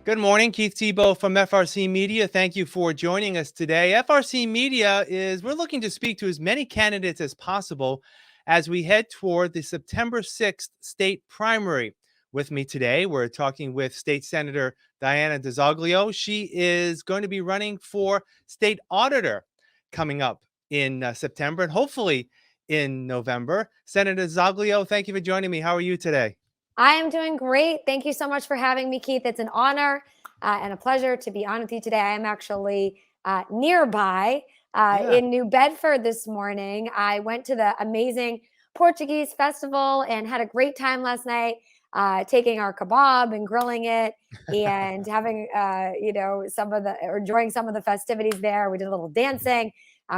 Good morning, Keith Tebow from FRC Media. Thank you for joining us today. FRC Media we're looking to speak to as many candidates as possible as we head toward the September 6th state primary. With me today, we're talking with State Senator Diana DiZoglio. She is going to be running for state auditor coming up in September and hopefully in November. Senator DiZoglio, thank you for joining me. How are you today? I am doing great. Thank you so much for having me, Keith. It's an honor and a pleasure to be on with you today. I am actually nearby Yeah. in New Bedford this morning. I went to the amazing Portuguese festival and had a great time last night, taking our kebab and grilling it and having, enjoying some of the festivities there. We did a little dancing.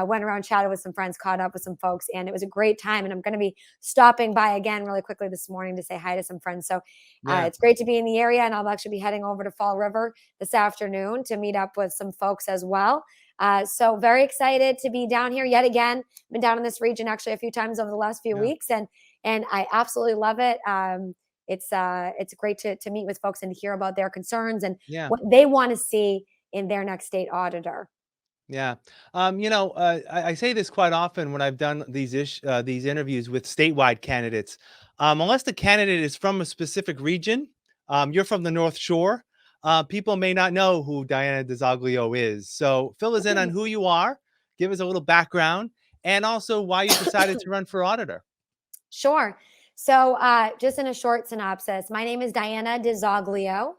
Went around, chatted with some friends, caught up with some folks, and it was a great time. And I'm going to be stopping by again really quickly this morning to say hi to some friends. So Yeah. it's great to be in the area, and I'll actually be heading over to Fall River this afternoon to meet up with some folks as well. So very excited to be down here yet again. Been down in this region actually a few times over the last few weeks, and I absolutely love it. It's great to meet with folks and to hear about their concerns and what they want to see in their next state auditor. Yeah. I say this quite often when I've done these interviews with statewide candidates. Unless the candidate is from a specific region, you're from the North Shore, people may not know who Diana DiZoglio is. So fill us in on who you are, give us a little background, and also why you decided to run for auditor. Sure. So, just in a short synopsis, my name is Diana DiZoglio.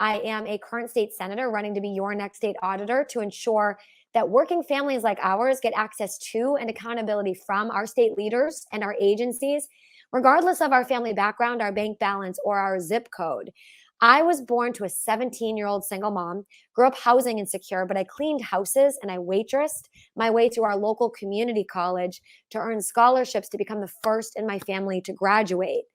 I am a current state senator running to be your next state auditor to ensure that working families like ours get access to and accountability from our state leaders and our agencies, regardless of our family background, our bank balance, or our zip code. I was born to a 17-year-old single mom, grew up housing insecure, but I cleaned houses and I waitressed my way through our local community college to earn scholarships to become the first in my family to graduate.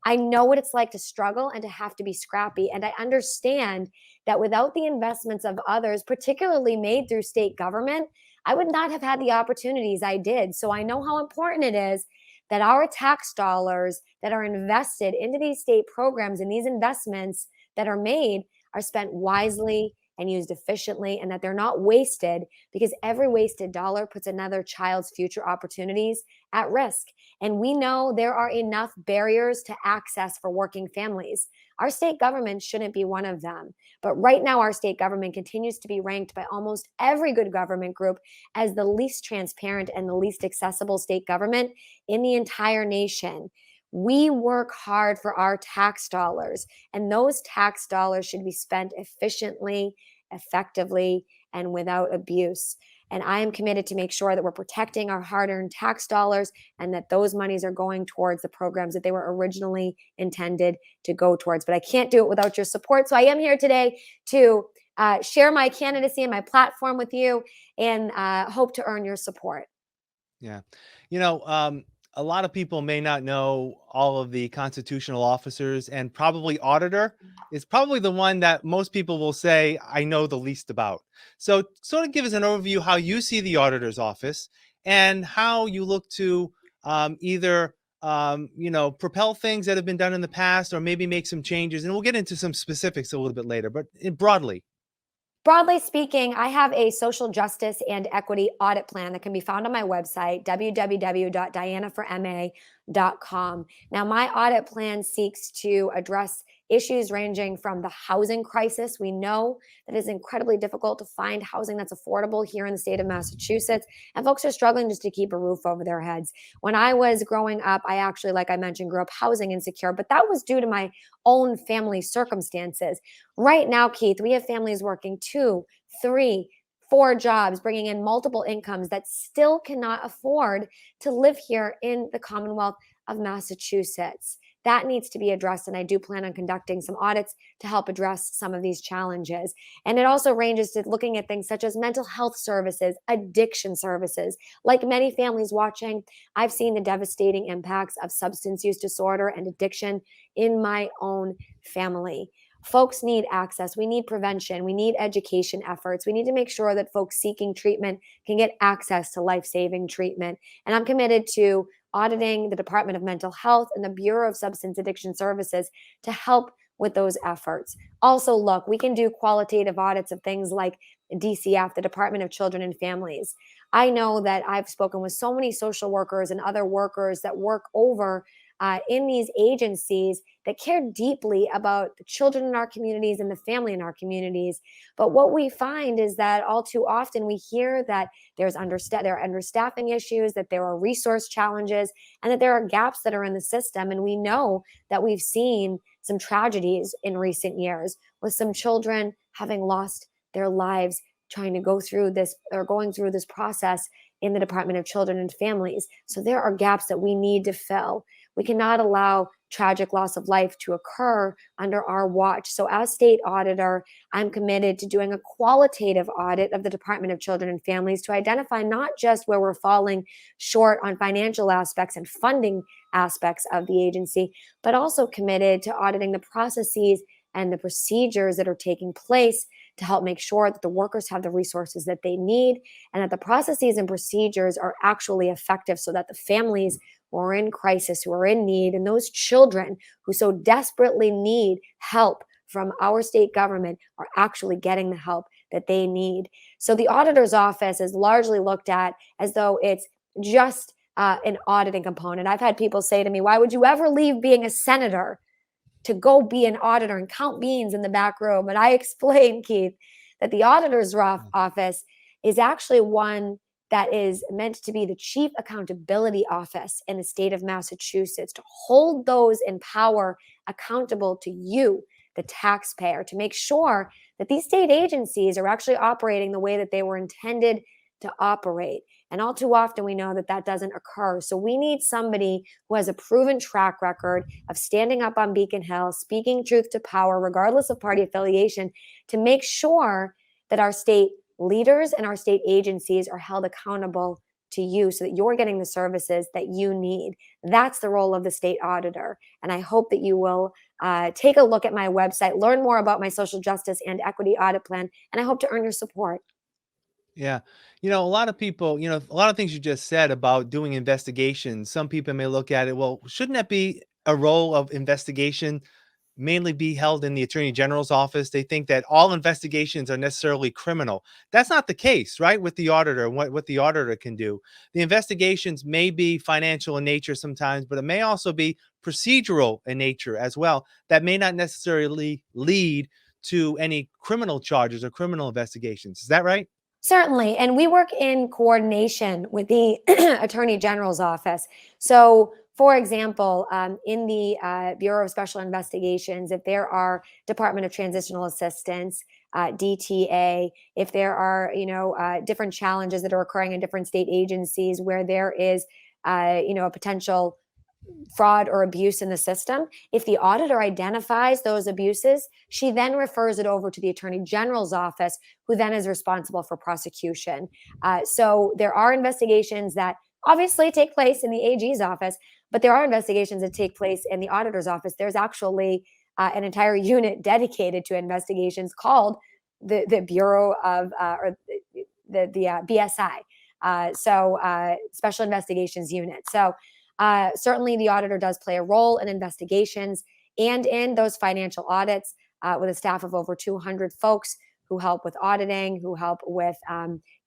I know what it's like to struggle and to have to be scrappy. And I understand that without the investments of others, particularly made through state government, I would not have had the opportunities I did. So I know how important it is that our tax dollars that are invested into these state programs and these investments that are made are spent wisely and used efficiently, and that they're not wasted, because every wasted dollar puts another child's future opportunities at risk. And we know there are enough barriers to access for working families. Our state government shouldn't be one of them. But right now, our state government continues to be ranked by almost every good government group as the least transparent and the least accessible state government in the entire nation. We work hard for our tax dollars, and those tax dollars should be spent efficiently, effectively, and without abuse. And I am committed to make sure that we're protecting our hard-earned tax dollars and that those monies are going towards the programs that they were originally intended to go towards. But I can't do it without your support. So I am here today to share my candidacy and my platform with you, and hope to earn your support. Yeah. You know, a lot of people may not know all of the constitutional officers, and probably auditor is probably the one that most people will say, I know the least about. So, sort of give us an overview how you see the auditor's office and how you look to either propel things that have been done in the past or maybe make some changes. And we'll get into some specifics a little bit later, but broadly. Broadly speaking, I have a social justice and equity audit plan that can be found on my website, www.dianaforma.com. Now, my audit plan seeks to address issues ranging from the housing crisis. We know that it's incredibly difficult to find housing that's affordable here in the state of Massachusetts, and folks are struggling just to keep a roof over their heads. When I was growing up, I actually, like I mentioned, grew up housing insecure, but that was due to my own family circumstances. Right now, Keith, we have families working 2, 3, 4 jobs, bringing in multiple incomes that still cannot afford to live here in the Commonwealth of Massachusetts. That needs to be addressed, and I do plan on conducting some audits to help address some of these challenges. And it also ranges to looking at things such as mental health services, addiction services. Like many families watching, I've seen the devastating impacts of substance use disorder and addiction in my own family. Folks need access. We need prevention. We need education efforts. We need to make sure that folks seeking treatment can get access to life-saving treatment. And I'm committed to auditing the Department of Mental Health and the Bureau of Substance Addiction Services to help with those efforts. Also, look, we can do qualitative audits of things like DCF, the Department of Children and Families. I know that I've spoken with so many social workers and other workers that work over in these agencies that care deeply about the children in our communities and the family in our communities. But what we find is that all too often we hear that there are understaffing issues, that there are resource challenges, and that there are gaps that are in the system. And we know that we've seen some tragedies in recent years with some children having lost their lives trying to go through this or going through this process in the Department of Children and Families. So there are gaps that we need to fill. We cannot allow tragic loss of life to occur under our watch. So as state auditor, I'm committed to doing a qualitative audit of the Department of Children and Families to identify not just where we're falling short on financial aspects and funding aspects of the agency, but also committed to auditing the processes and the procedures that are taking place to help make sure that the workers have the resources that they need and that the processes and procedures are actually effective so that the families who are in crisis, who are in need, and those children who so desperately need help from our state government are actually getting the help that they need. So the auditor's office is largely looked at as though it's just an auditing component. I've had people say to me, why would you ever leave being a senator to go be an auditor and count beans in the back room? And I explained, Keith, that the auditor's office is actually one that is meant to be the chief accountability office in the state of Massachusetts, to hold those in power accountable to you, the taxpayer, to make sure that these state agencies are actually operating the way that they were intended to operate. And all too often, we know that that doesn't occur. So we need somebody who has a proven track record of standing up on Beacon Hill, speaking truth to power, regardless of party affiliation, to make sure that our state leaders and our state agencies are held accountable to you so that you're getting the services that you need. That's the role of the state auditor. And I hope that you will take a look at my website, learn more about my social justice and equity audit plan, and I hope to earn your support. Yeah. A lot of people, a lot of things you just said about doing investigations. Some people may look at it, well, shouldn't that be a role of investigation mainly be held in the Attorney General's office? They think that all investigations are necessarily criminal. That's not the case, right? With the auditor and what the auditor can do. The investigations may be financial in nature sometimes, but it may also be procedural in nature as well. That may not necessarily lead to any criminal charges or criminal investigations. Is that right? Certainly. And we work in coordination with the Attorney General's office. So, for example, in the Bureau of Special Investigations, if there are Department of Transitional Assistance, DTA, if there are, different challenges that are occurring in different state agencies where there is, a potential fraud or abuse in the system, if the auditor identifies those abuses, she then refers it over to the Attorney General's office, who then is responsible for prosecution. So there are investigations that obviously take place in the AG's office, but there are investigations that take place in the auditor's office. There's actually an entire unit dedicated to investigations called the Bureau of or the BSI. So Special Investigations Unit. So certainly the auditor does play a role in investigations and in those financial audits with a staff of over 200 folks who help with auditing, who help with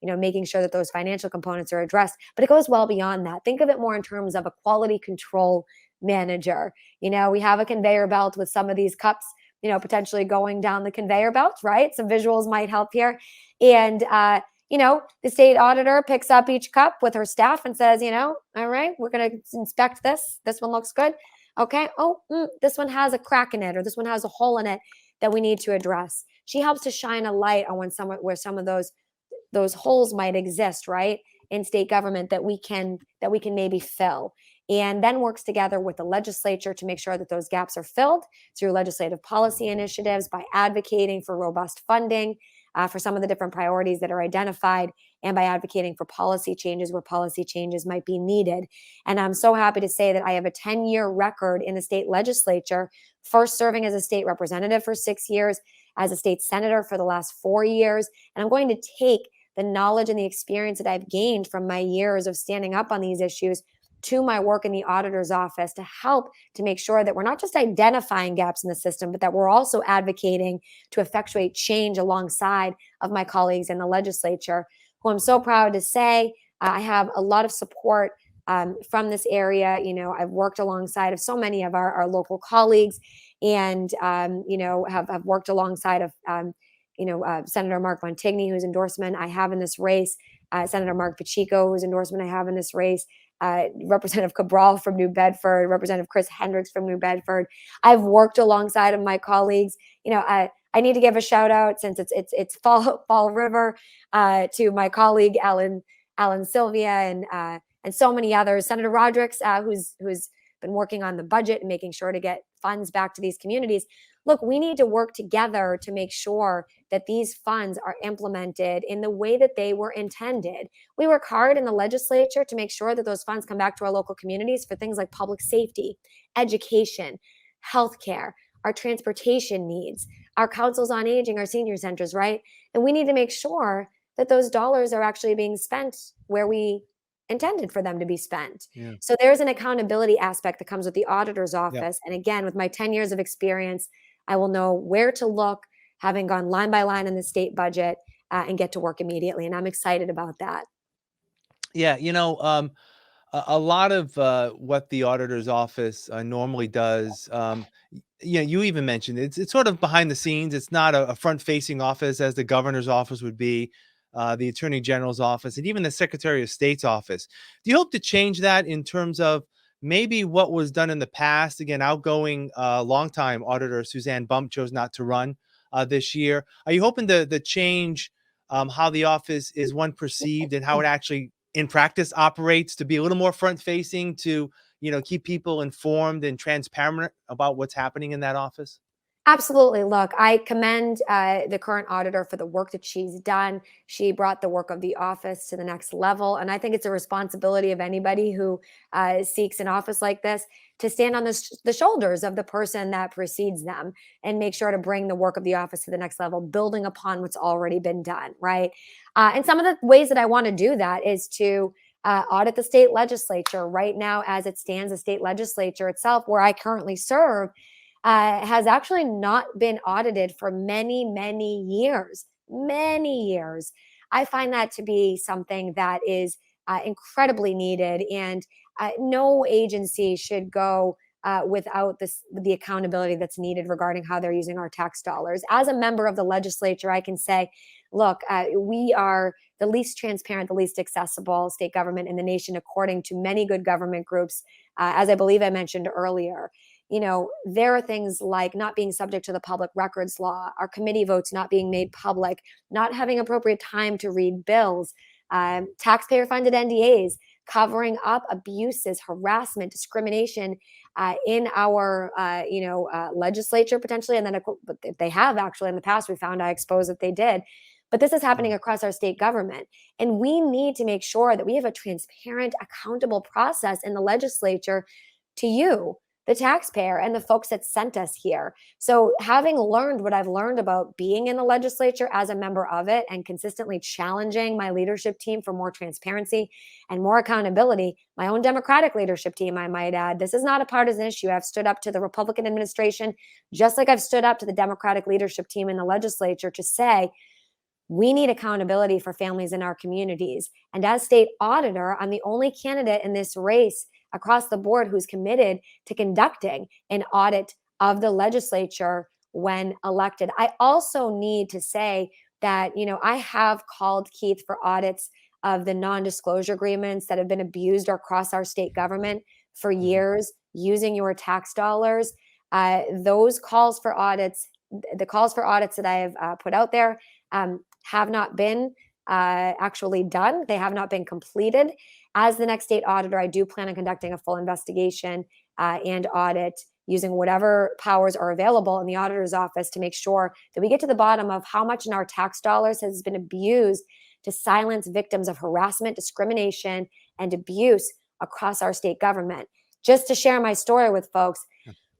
making sure that those financial components are addressed. But it goes well beyond that. Think of it more in terms of a quality control manager. We have a conveyor belt with some of these cups, potentially going down the conveyor belt, right? Some visuals might help here. And the state auditor picks up each cup with her staff and says, all right, we're going to inspect this. This one looks good. Okay. Oh, this one has a crack in it, or this one has a hole in it that we need to address. She helps to shine a light on where some of those holes might exist, right, in state government that we can maybe fill. And then works together with the legislature to make sure that those gaps are filled through legislative policy initiatives by advocating for robust funding for some of the different priorities that are identified, and by advocating for policy changes where policy changes might be needed. And I'm so happy to say that I have a 10-year record in the state legislature, first serving as a state representative for 6 years, as a state senator for the last 4 years. And I'm going to take the knowledge and the experience that I've gained from my years of standing up on these issues to my work in the auditor's office to help to make sure that we're not just identifying gaps in the system, but that we're also advocating to effectuate change alongside of my colleagues in the legislature, who I'm so proud to say I have a lot of support from this area. I've worked alongside of so many of our local colleagues, and have worked alongside of Senator Mark Montigny, whose endorsement I have in this race, Senator Mark Pacheco, whose endorsement I have in this race, Representative Cabral from New Bedford, Representative Chris Hendricks from New Bedford. I've worked alongside of my colleagues. I need to give a shout out, since it's Fall River, to my colleague Alan Sylvia, and so many others. Senator Rodericks, who's been working on the budget and making sure to get funds back to these communities. Look, we need to work together to make sure that these funds are implemented in the way that they were intended. We work hard in the legislature to make sure that those funds come back to our local communities for things like public safety, education, healthcare, our transportation needs, our councils on aging, our senior centers, right? And we need to make sure that those dollars are actually being spent where we intended for them to be spent. Yeah. So there's an accountability aspect that comes with the auditor's Yeah. office. And again, with my 10 years of experience, I will know where to look, having gone line by line in the state budget, and get to work immediately. And I'm excited about that. Yeah, a lot of what the auditor's office normally does, you even mentioned it's sort of behind the scenes. It's not a front-facing office as the governor's office would be, the attorney general's office, and even the secretary of state's office. Do you hope to change that in terms of maybe what was done in the past? Again, outgoing longtime auditor Suzanne Bump chose not to run this year. Are you hoping to change how the office is perceived and how it actually in practice operates, to be a little more front facing, to keep people informed and transparent about what's happening in that office? Absolutely. Look, I commend the current auditor for the work that she's done. She brought the work of the office to the next level. And I think it's a responsibility of anybody who seeks an office like this to stand on the shoulders of the person that precedes them and make sure to bring the work of the office to the next level, building upon what's already been done, right? And some of the ways that I want to do that is to audit the state legislature. Right now, as it stands, the state legislature itself, where I currently serve, has actually not been audited for many, many years. Many years. I find that to be something that is incredibly needed, and no agency should go without the accountability that's needed regarding how they're using our tax dollars. As a member of the legislature, I can say, look, we are the least transparent, the least accessible state government in the nation, according to many good government groups, as I believe I mentioned earlier. There are things like not being subject to the public records law, our committee votes not being made public, not having appropriate time to read bills, taxpayer funded NDAs, covering up abuses, harassment, discrimination in our, legislature potentially. And then they have actually in the past, we found I exposed that they did. But this is happening across our state government. And we need to make sure that we have a transparent, accountable process in the legislature to you, the taxpayer, and the folks that sent us here. So having learned what I've learned about being in the legislature as a member of it and consistently challenging my leadership team for more transparency and more accountability, my own Democratic leadership team, I might add, this is not a partisan issue. I've stood up to the Republican administration, just like I've stood up to the Democratic leadership team in the legislature to say, we need accountability for families in our communities. And as state auditor, I'm the only candidate in this race across the board who's committed to conducting an audit of the legislature when elected. I also need to say that, I have called Keith for audits of the non-disclosure agreements that have been abused across our state government for years using your tax dollars. Those calls for audits, the calls for audits that I have put out there have not been actually done. They have not been completed. As the next state auditor, I do plan on conducting a full investigation and audit using whatever powers are available in the auditor's office to make sure that we get to the bottom of how much in our tax dollars has been abused to silence victims of harassment, discrimination, and abuse across our state government. Just to share my story with folks,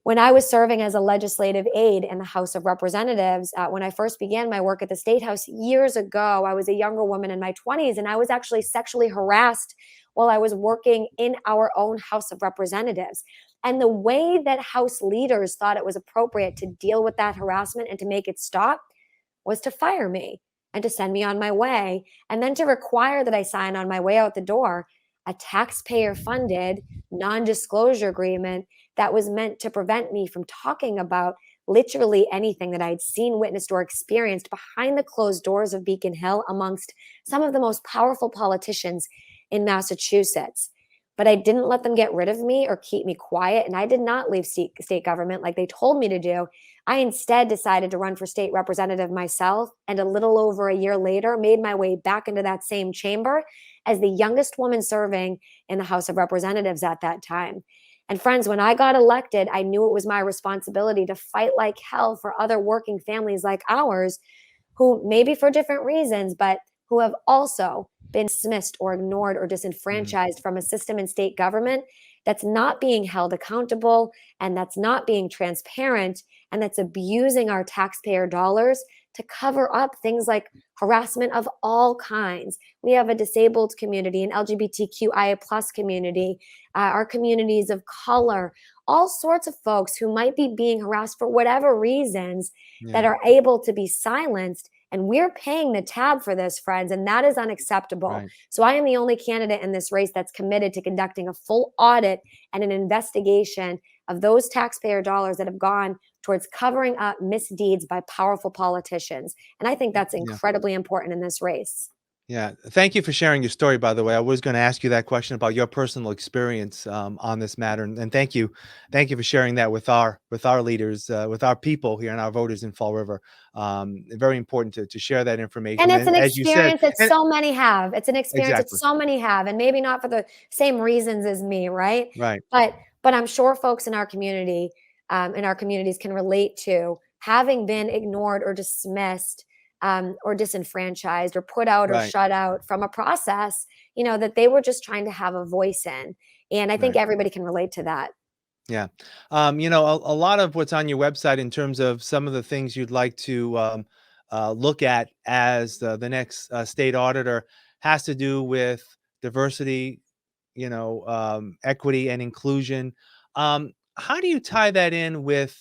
when I was serving as a legislative aide in the House of Representatives, when I first began my work at the State House years ago, I was a younger woman in my 20s, and I was actually sexually harassed while I was working in our own House of Representatives. And the way that House leaders thought it was appropriate to deal with that harassment and to make it stop was to fire me and to send me on my way, and then to require that I sign on my way out the door a taxpayer funded non disclosure agreement that was meant to prevent me from talking about literally anything that I'd seen, witnessed, or experienced behind the closed doors of Beacon Hill amongst some of the most powerful politicians in Massachusetts. But I didn't let them get rid of me or keep me quiet. And I did not leave state government like they told me to do. I instead decided to run for state representative myself. And a little over a year later, made my way back into that same chamber as the youngest woman serving in the House of Representatives at that time. And friends, when I got elected, I knew it was my responsibility to fight like hell for other working families like ours, who maybe for different reasons, but who have also been dismissed or ignored or disenfranchised from a system in state government that's not being held accountable, and that's not being transparent, and that's abusing our taxpayer dollars to cover up things like harassment of all kinds. We have a disabled community, an LGBTQIA plus community, our communities of color, all sorts of folks who might be being harassed for whatever reasons that Yeah. are able to be silenced. And we're paying the tab for this, friends, and that is unacceptable. Right. So I am the only candidate in this race that's committed to conducting a full audit and an investigation of those taxpayer dollars that have gone towards covering up misdeeds by powerful politicians. And I think that's Yeah. incredibly important in this race. Yeah. Thank you for sharing your story, by the way. I was going to ask you that question about your personal experience on this matter, and thank you for sharing that with our leaders, with our people here and our voters in Fall River. Very important to share that And information. it's And an as you said, experience that and so many have. It's an experience that exactly so many have, and maybe not for the same reasons as me, right? right, But I'm sure folks in our community, in our communities, can relate to having been ignored or dismissed, or disenfranchised or put out or right, shut out from a process, that they were just trying to have a voice in. And I think right. everybody can relate to that. Yeah. A lot of what's on your website in terms of some of the things you'd like to look at as the next state auditor has to do with diversity, equity and inclusion. How do you tie that in with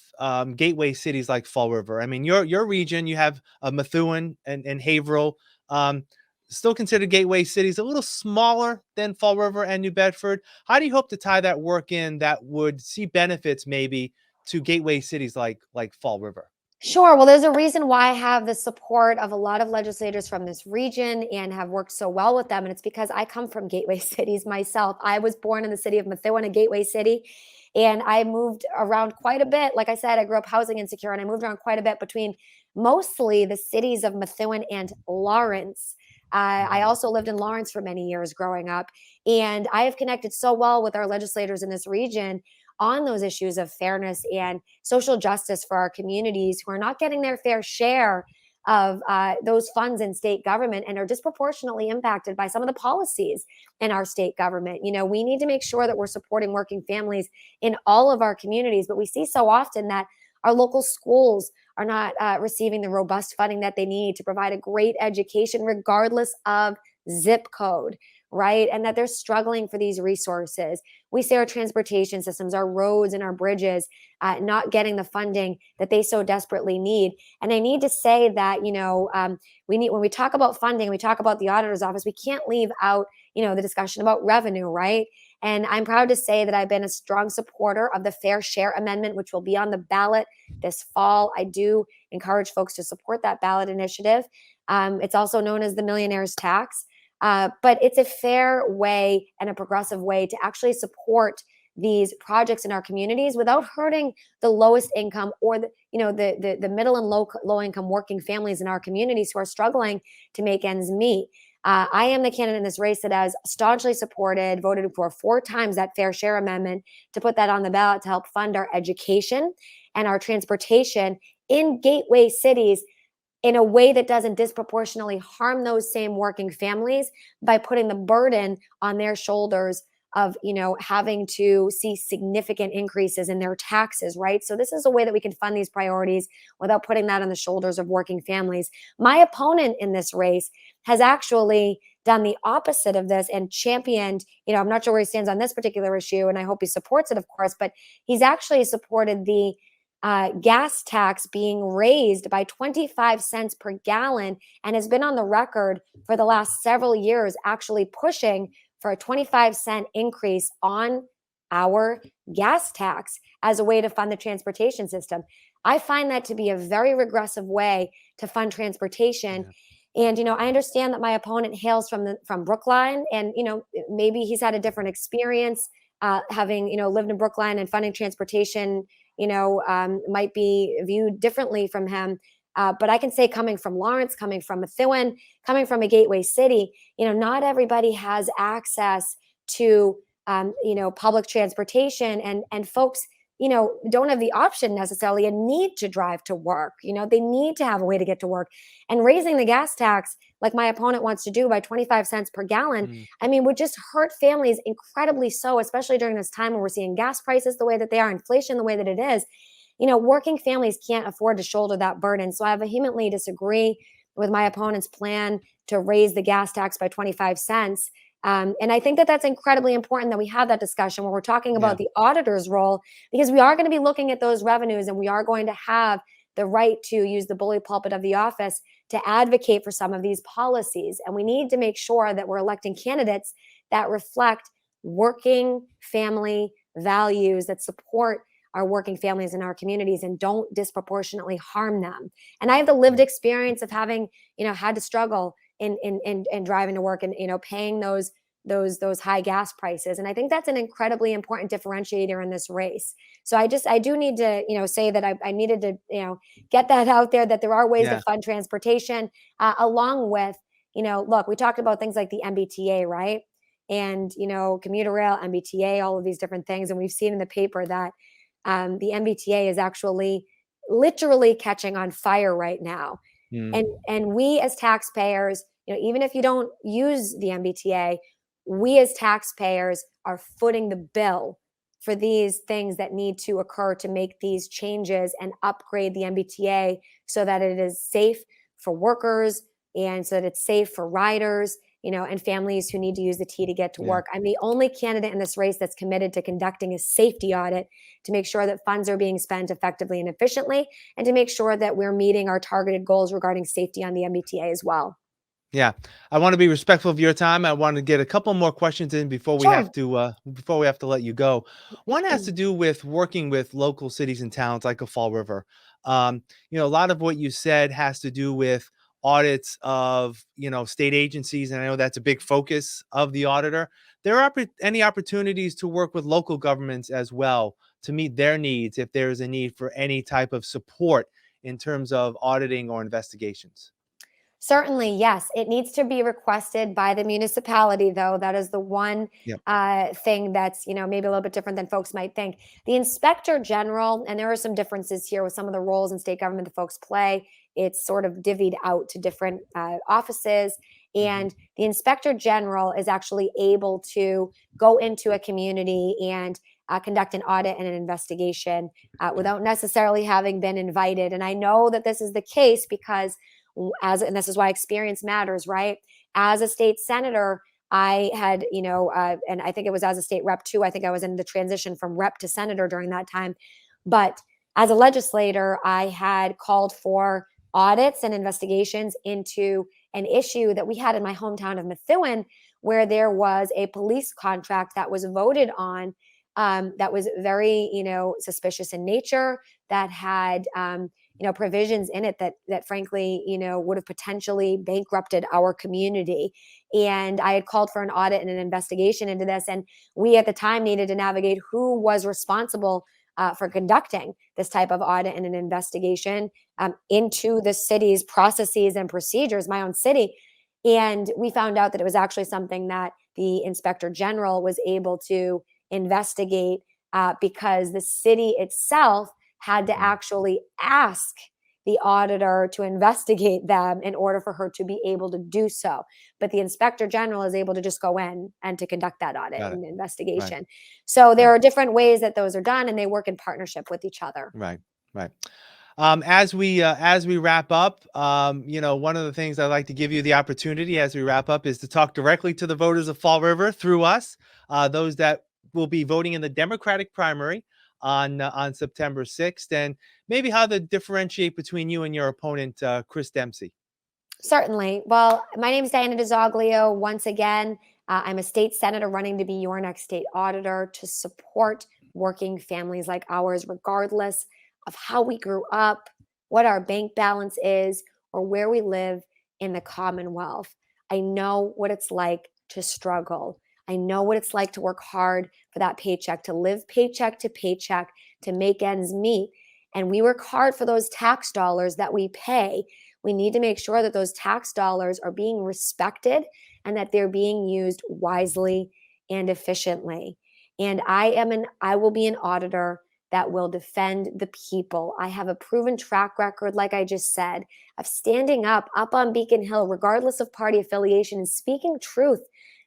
gateway cities like Fall River? I mean, your region, you have Methuen and Haverhill, um, still considered gateway cities, a little smaller than Fall River and New Bedford. How do you hope to tie that work in that would see benefits maybe to gateway cities like Fall River? Sure. Well, there's a reason why I have the support of a lot of legislators from this region and have worked so well with them. And it's because I come from gateway cities myself. I was born in the city of Methuen, a gateway city, and I moved around quite a bit. Like I said, I grew up housing insecure, and I moved around quite a bit between mostly the cities of Methuen and Lawrence. I Mhm. also lived in Lawrence for many years growing up, and I have connected so well with our legislators in this region on those issues of fairness and social justice for our communities who are not getting their fair share of those funds in state government and are disproportionately impacted by some of the policies in our state government. We need to make sure that we're supporting working families in all of our communities, but we see so often that our local schools are not receiving the robust funding that they need to provide a great education, regardless of zip code, right? And that they're struggling for these resources. We see our transportation systems, our roads and our bridges not getting the funding that they so desperately need. And I need to say that, we need, when we talk about funding, we talk about the auditor's office, we can't leave out, the discussion about revenue, right? And I'm proud to say that I've been a strong supporter of the Fair Share Amendment, which will be on the ballot this fall. I do encourage folks to support that ballot initiative. It's also known as the millionaire's tax. But it's a fair way and a progressive way to actually support these projects in our communities without hurting the lowest income or the middle and low income working families in our communities who are struggling to make ends meet. I am the candidate in this race that has staunchly supported, voted for 4 times that Fair Share Amendment to put that on the ballot to help fund our education and our transportation in gateway cities in a way that doesn't disproportionately harm those same working families by putting the burden on their shoulders of having to see significant increases in their taxes, right? So this is a way that we can fund these priorities without putting that on the shoulders of working families. My opponent in this race has actually done the opposite of this and championed, I'm not sure where he stands on this particular issue, and I hope he supports it, of course, but he's actually supported the gas tax being raised by 25 cents per gallon and has been on the record for the last several years actually pushing for a 25-cent increase on our gas tax as a way to fund the transportation system. I find that to be a very regressive way to fund transportation. Yeah. And, I understand that my opponent hails from Brookline, and, maybe he's had a different experience having, lived in Brookline, and funding transportation, might be viewed differently from him. But I can say, coming from Lawrence, coming from Methuen, coming from a gateway city, not everybody has access to, public transportation, and folks, don't have the option necessarily and need to drive to work. They need to have a way to get to work. And raising the gas tax, like my opponent wants to do, by 25 cents per gallon, would just hurt families incredibly so, especially during this time when we're seeing gas prices the way that they are, inflation the way that it is. Working families can't afford to shoulder that burden. So I vehemently disagree with my opponent's plan to raise the gas tax by 25 cents. And I think that that's incredibly important that we have that discussion when we're talking about the auditor's role, because we are going to be looking at those revenues, and we are going to have the right to use the bully pulpit of the office to advocate for some of these policies. And we need to make sure that we're electing candidates that reflect working family values, that support our working families in our communities and don't disproportionately harm them. And I have the lived experience of having, had to struggle in driving to work and, paying those high gas prices. And I think that's an incredibly important differentiator in this race. So I do need to, say that I needed to, get that out there, that there are ways to fund transportation, along with, look, we talked about things like the MBTA, right? And, commuter rail, MBTA, all of these different things. And we've seen in the paper that the MBTA is actually literally catching on fire right now. And we as taxpayers, even if you don't use the MBTA, we as taxpayers are footing the bill for these things that need to occur to make these changes and upgrade the MBTA so that it is safe for workers and so that it's safe for riders, and families who need to use the T to get to work. I'm the only candidate in this race that's committed to conducting a safety audit to make sure that funds are being spent effectively and efficiently, and to make sure that we're meeting our targeted goals regarding safety on the MBTA as well. Yeah, I want to be respectful of your time. I want to get a couple more questions in before we have to let you go. One has to do with working with local cities and towns like a Fall River. A lot of what you said has to do with audits of state agencies, and I know that's a big focus of the auditor. There are any opportunities to work with local governments as well to meet their needs if there is a need for any type of support in terms of auditing or investigations? Certainly, yes. It needs to be requested by the municipality, though. That is the one thing that's, maybe a little bit different than folks might think. The inspector general, and there are some differences here with some of the roles in state government that folks play. It's sort of divvied out to different offices. And the inspector general is actually able to go into a community and conduct an audit and an investigation without necessarily having been invited. And I know that this is the case because and this is why experience matters, right? As a state senator, I had, and I think it was as a state rep too. I think I was in the transition from rep to senator during that time. But as a legislator, I had called for audits and investigations into an issue that we had in my hometown of Methuen, where there was a police contract that was voted on that was very, suspicious in nature, that had, provisions in it that frankly, would have potentially bankrupted our community. And I had called for an audit and an investigation into this. And we at the time needed to navigate who was responsible for conducting this type of audit and an investigation into the city's processes and procedures, my own city. And we found out that it was actually something that the inspector general was able to investigate because the city itself had to actually ask the auditor to investigate them in order for her to be able to do so. But the inspector general is able to just go in and to conduct that audit and investigation. So there are different ways that those are done, and they work in partnership with each other. Right. As we wrap up, one of the things I'd like to give you the opportunity as we wrap up is to talk directly to the voters of Fall River through us, those that will be voting in the Democratic primary on September 6th, and maybe how to differentiate between you and your opponent, Chris Dempsey. Certainly. Well, my name is Diana DiZoglio. Once again, I'm a state senator running to be your next state auditor to support working families like ours, regardless of how we grew up, what our bank balance is, or where we live in the Commonwealth. I know what it's like to struggle. I know what it's like to work hard for that paycheck, to live paycheck to paycheck, to make ends meet. And we work hard for those tax dollars that we pay. We need to make sure that those tax dollars are being respected and that they're being used wisely and efficiently. And I will be an auditor that will defend the people. I have a proven track record, like I just said, of standing up on Beacon Hill, regardless of party affiliation, and speaking truth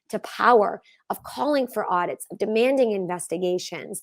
to power, of calling for audits, of demanding investigations.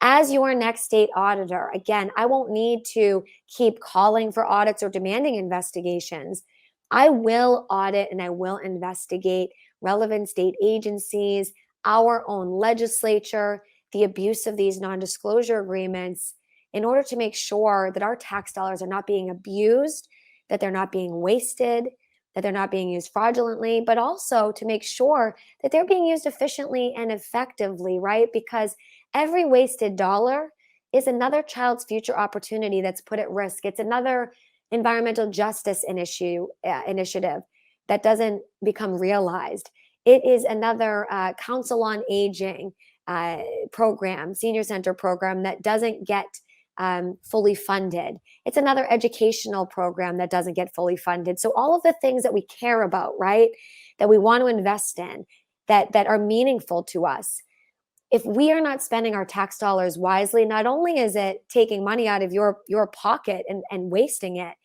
As your next state auditor, again, I won't need to keep calling for audits or demanding investigations. I will audit and I will investigate relevant state agencies, our own legislature, the abuse of these non-disclosure agreements, in order to make sure that our tax dollars are not being abused, that they're not being wasted, that they're not being used fraudulently, but also to make sure that they're being used efficiently and effectively, right? Because every wasted dollar is another child's future opportunity that's put at risk. It's another environmental justice initiative that doesn't become realized. It is another Council on Aging program, senior center program that doesn't get fully funded. It's another educational program that doesn't get fully funded. So all of the things that we care about, right, that we want to invest in, that are meaningful to us, if we are not spending our tax dollars wisely, not only is it taking money out of your pocket and wasting it,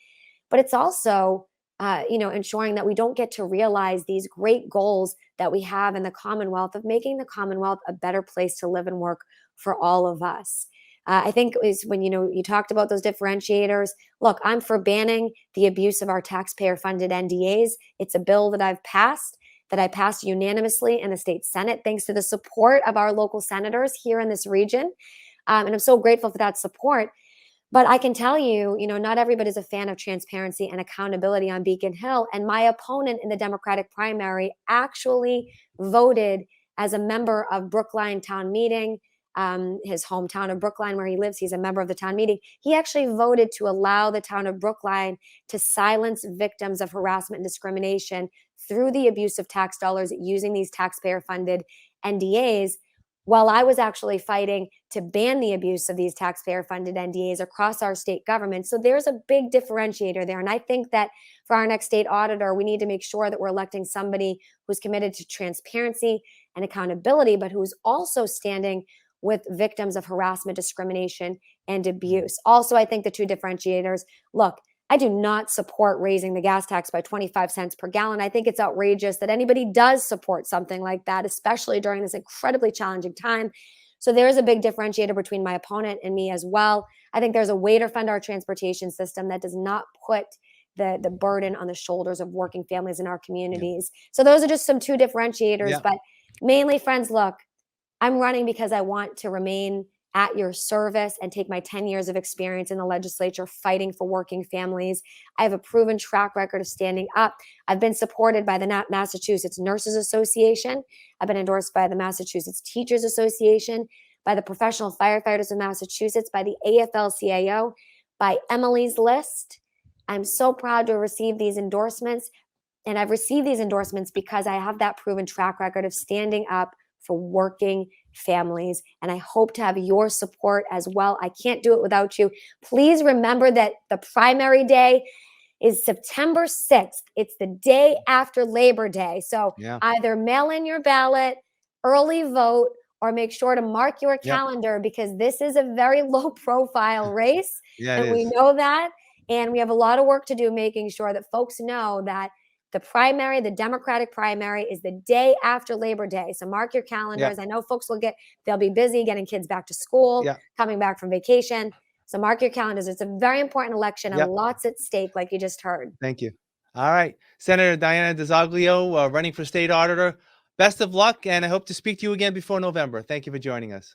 but it's also ensuring that we don't get to realize these great goals that we have in the Commonwealth of making the Commonwealth a better place to live and work for all of us. I think is when you talked about those differentiators. Look, I'm for banning the abuse of our taxpayer-funded NDAs. It's a bill that I passed unanimously in the state Senate, thanks to the support of our local senators here in this region. And I'm so grateful for that support. But I can tell you, not everybody's a fan of transparency and accountability on Beacon Hill. And my opponent in the Democratic primary actually voted as a member of Brookline Town Meeting, his hometown of Brookline where he lives. He's a member of the town meeting. He actually voted to allow the town of Brookline to silence victims of harassment and discrimination through the abuse of tax dollars using these taxpayer-funded NDAs, while I was actually fighting to ban the abuse of these taxpayer-funded NDAs across our state government. So there's a big differentiator there. And I think that for our next state auditor, we need to make sure that we're electing somebody who's committed to transparency and accountability, but who's also standing with victims of harassment, discrimination, and abuse. Also, I think the two differentiators, look, I do not support raising the gas tax by 25 cents per gallon. I think it's outrageous that anybody does support something like that, especially during this incredibly challenging time. So there is a big differentiator between my opponent and me as well. I think there's a way to fund our transportation system that does not put the burden on the shoulders of working families in our communities. So those are just some two differentiators. But mainly, friends, look, I'm running because I want to remain at your service and take my 10 years of experience in the legislature fighting for working families. I have a proven track record of standing up. I've been supported by the Massachusetts Nurses Association. I've been endorsed by the Massachusetts Teachers Association, by the Professional Firefighters of Massachusetts, by the AFL-CIO, by Emily's List. I'm so proud to receive these endorsements. And I've received these endorsements because I have that proven track record of standing up for working families. And I hope to have your support as well. I can't do it without you. Please remember that the primary day is September 6th. It's the day after Labor Day. So either mail in your ballot, early vote, or make sure to mark your calendar because this is a very low profile race. And we know that. And we have a lot of work to do making sure that folks know that the primary, the Democratic primary, is the day after Labor Day. So mark your calendars. I know folks they'll be busy getting kids back to school, coming back from vacation. So mark your calendars. It's a very important election and Yep. lots at stake, like you just heard. Thank you. All right. Senator Diana DiZoglio, running for state auditor. Best of luck, and I hope to speak to you again before November. Thank you for joining us.